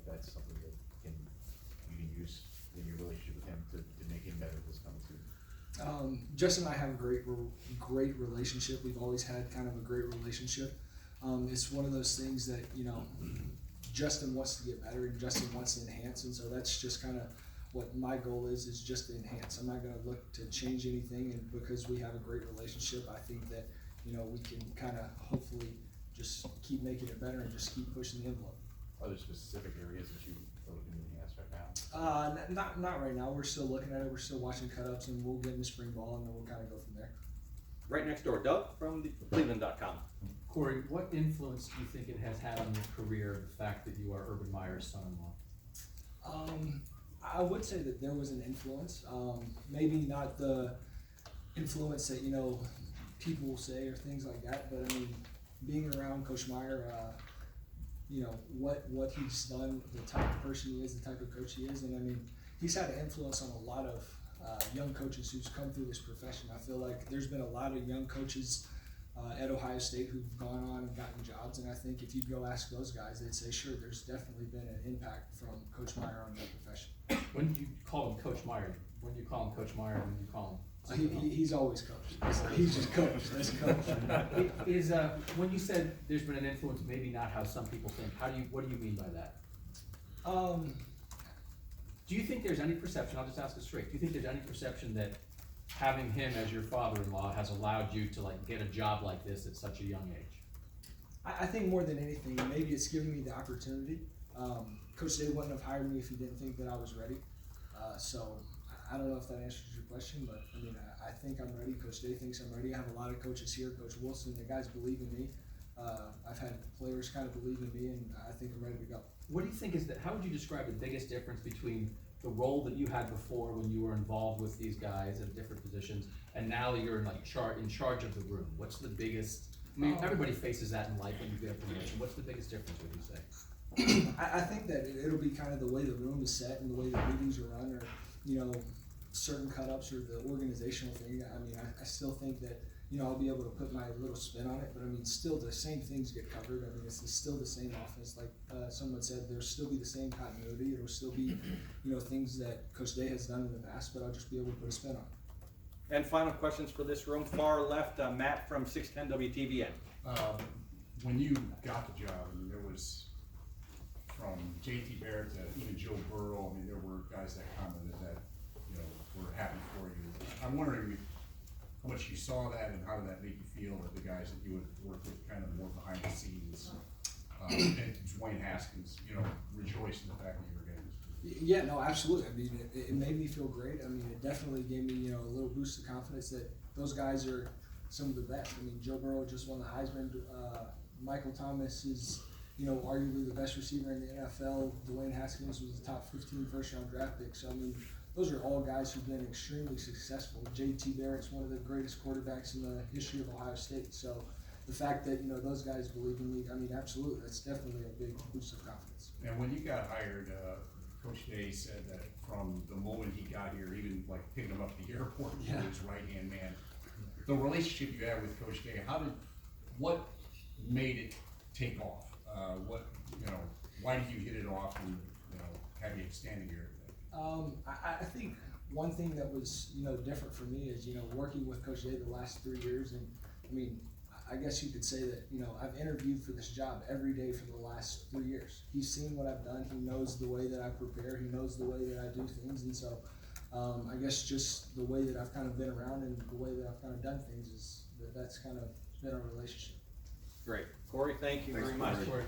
like that's something that you can use in your relationship with him to make him better this coming season? Justin and I have a great relationship. We've always had kind of a great relationship. It's one of those things that, you know, Justin wants to get better and Justin wants to enhance, and so that's just kind of what my goal is just to enhance. I'm not going to look to change anything, and because we have a great relationship, I think that, you know, we can kind of hopefully just keep making it better and just keep pushing the envelope. Are there specific areas that you are looking to enhance right now? Not right now. We're still looking at it. We're still watching cut-ups, and we'll get into spring ball, and then we'll kind of go from there. Right next door, Doug from the Cleveland.com. Corey, what influence do you think it has had on your career, the fact that you are Urban Meyer's son-in-law? I would say that there was an influence. Maybe not the influence that, you know, people will say or things like that, but I mean, being around Coach Meyer, you know, what he's done, the type of person he is, the type of coach he is, and I mean, he's had an influence on a lot of young coaches who's come through this profession. I feel like there's been a lot of young coaches at Ohio State who've gone on and gotten jobs, and I think if you go ask those guys, they'd say, sure, there's definitely been an impact from Coach Meyer on their profession. When do you call him Coach Meyer? When do you call him Coach Meyer? When do you call him? He's always coached. He's just coached. That's coach. Is when you said there's been an influence, maybe not how some people think. What do you mean by that? Do you think there's any perception? I'll just ask it straight. Do you think there's any perception that having him as your father-in-law has allowed you to like get a job like this at such a young age? I think more than anything, maybe it's giving me the opportunity. Coach Day wouldn't have hired me if he didn't think that I was ready. So I don't know if that answers your question, but I mean, I think I'm ready. Coach Day thinks I'm ready. I have a lot of coaches here. Coach Wilson, the guys believe in me. I've had players kind of believe in me, and I think I'm ready to go. What do you think how would you describe the biggest difference between the role that you had before when you were involved with these guys at different positions, and now that you're in charge of the room? What's the biggest? I mean, everybody faces that in life when you get a promotion. What's the biggest difference, would you say? I think that it'll be kind of the way the room is set and the way the meetings are run, or, you know, certain cut-ups or the organizational thing. I mean, I still think that, you know, I'll be able to put my little spin on it, but I mean, still the same things get covered. I mean, it's still the same offense. Like someone said, there'll still be the same continuity. It'll still be, you know, things that Coach Day has done in the past, but I'll just be able to put a spin on it. And final questions for this room. Far left, Matt from 610 WTVN. When you got the job, I mean, there was from J.T. Barrett to even Joe Burrow. I mean, there were guys that commented that, you know, were happy for you. I'm wondering how much you saw that, and how did that make you feel that the guys that you would work with kind of more behind the scenes, and Dwayne Haskins, you know, rejoiced in the fact that you were getting this. Yeah, no, absolutely. I mean, it made me feel great. I mean, it definitely gave me, you know, a little boost of confidence that those guys are some of the best. I mean, Joe Burrow just won the Heisman. Michael Thomas is, you know, arguably the best receiver in the NFL. Dwayne Haskins was the top 15 first-round draft pick. So, I mean, those are all guys who've been extremely successful. J.T. Barrett's one of the greatest quarterbacks in the history of Ohio State. So the fact that, you know, those guys believe in me, I mean, absolutely, that's definitely a big boost of confidence. And when you got hired, Coach Day said that from the moment he got here, even like picking him up at the airport, he was his right-hand man. The relationship you have with Coach Day, what made it take off? Why did you hit it off and, you know, have you standing here today? I think one thing that was, you know, different for me is, you know, working with Coach Day the last 3 years, and I mean, I guess you could say that, you know, I've interviewed for this job every day for the last 3 years. He's seen what I've done. He knows the way that I prepare. He knows the way that I do things, and so I guess just the way that I've kind of been around and the way that I've kind of done things is that's kind of been our relationship. Great. Corey, thank you very much. Corey.